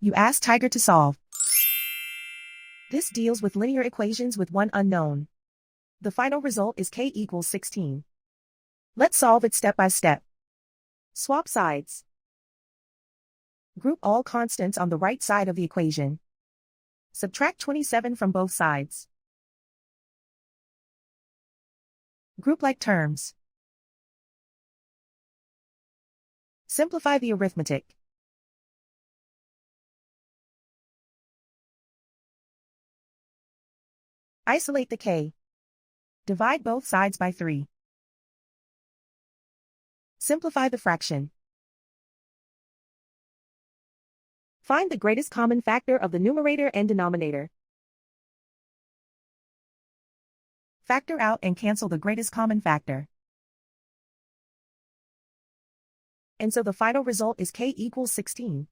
You ask Tiger to solve. This deals with linear equations with one unknown. The final result is k equals 16. Let's solve it step by step. Swap sides. Group all constants on the right side of the equation. Subtract 27 from both sides. Group like terms. Simplify the arithmetic. Isolate the k. Divide both sides by 3. Simplify the fraction. Find the greatest common factor of the numerator and denominator. Factor out and cancel the greatest common factor. And so the final result is k equals 16.